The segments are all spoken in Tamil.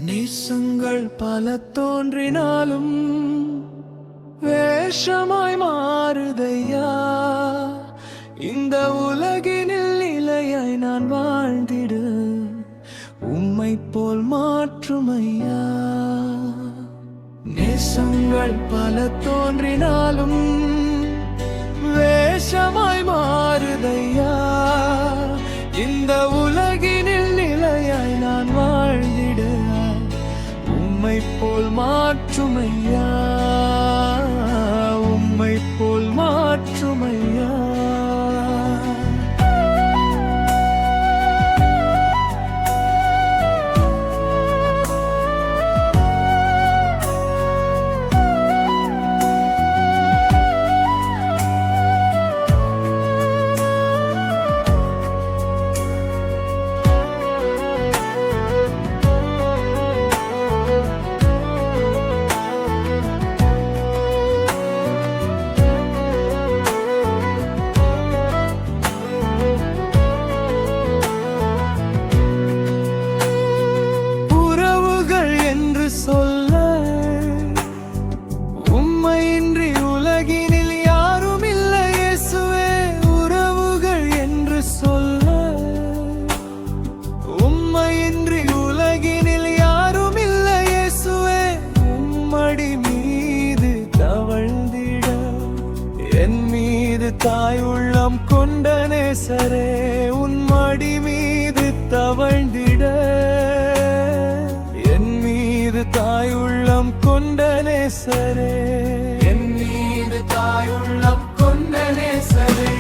நேசங்கள் பல தோன்றினாலும் வேஷமாய் மாறுதையா. இந்த உலகினில் நிலையாய் நான் வாழ்ந்திட உம்மை போல் மாற்றுமையா. நேசங்கள் பல தோன்றினாலும் வேஷமாய் மாறுதையா. இந்த உலகினில் நிலையாய் நான் வாழ்ந்திட உம்மை போல் மாற்றுமையா. உம்மை போல் மாற்றுமையா. சொல்ல உம்மையின்றி உலகினில் யாரும் இல்லை இயேசுவே. உறவுகள் என்று சொல்ல உம்மையின்றி உலகினில் யாரும் இல்லை இயேசுவே. உம்மடி மீது தவழ்ந்திட என் மீது தாய் உள்ளம் கொண்ட நேசரே. உம்மடி மீது தவழ்ந்திட தாய் உள்ளம் கொண்ட நேசரே. என் மீது தாய் உள்ளம் கொண்ட நேசரே.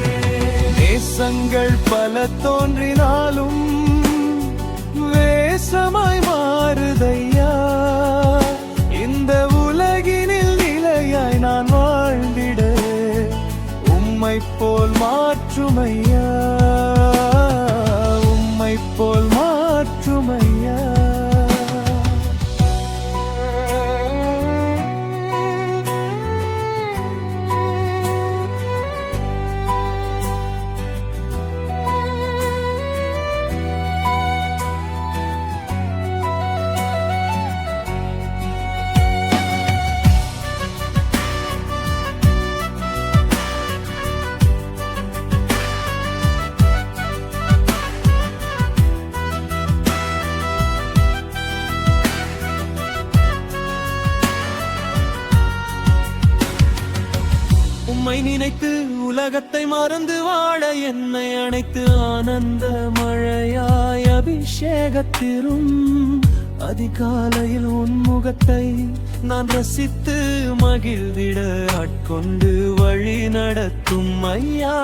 நேசங்கள் பல தோன்றினாலும் வேஷமாய் மாறுதையா. இந்த உலகினில் நிலையாய் நான் வாழ்ந்திட உம்மை போல் மாற்றுமையா. உம்மை போல் மாற்றுமையா. உம்மை நினைத்து உலகத்தை மறந்து வாழ என்னை அணைத்து ஆனந்த மழையாய் அபிஷேகத்திலும் அதிகாலையில் உன்முகத்தை நான் ரசித்து மகிழ்ந்திட ஆட்கொண்டு வழி நடத்தும் ஐயா.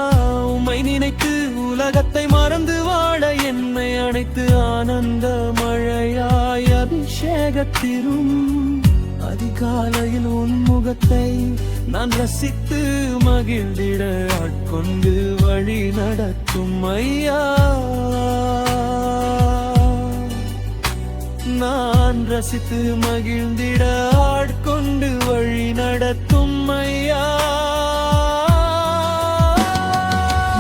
உம்மை நினைத்து உலகத்தை மறந்து வாழ என்னை அணைத்து ஆனந்த மழையாய் அபிஷேகத்திலும் அதிகாலையில் உன்முகத்தை நான் ரசித்து மகிழ்ந்திட ஆட்கொண்டு வழி நடத்தும் ஐயா. நான் ரசித்து மகிழ்ந்திட ஆட்கொண்டு வழி நடத்தும் ஐயா.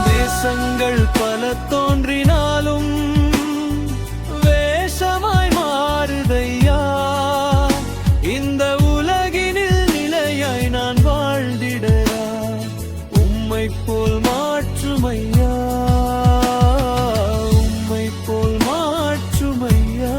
தேசங்கள் பல தோன்றினாலும் வேஷமாய் மாறுதையா. இந்த உலகினில் நிலையாய் நான் வாழ்ந்திட உம்மை போல் மாற்றுமையா. உம்மை போல் மாற்றுமையா.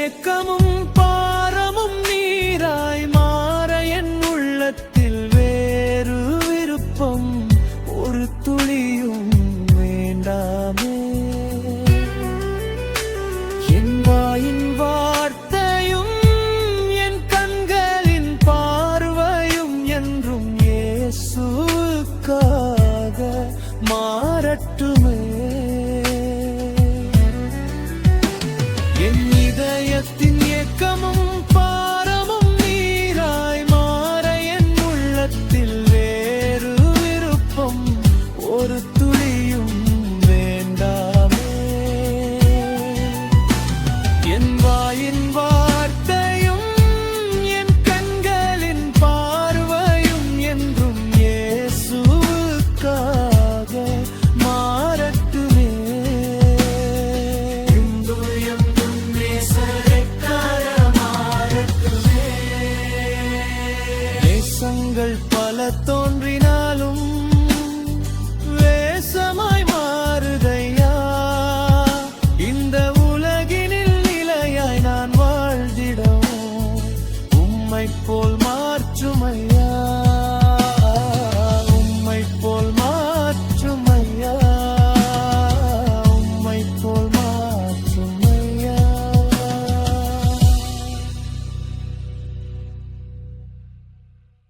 ஏக்கமும் பாரமும் நீராய் உம்மை போல்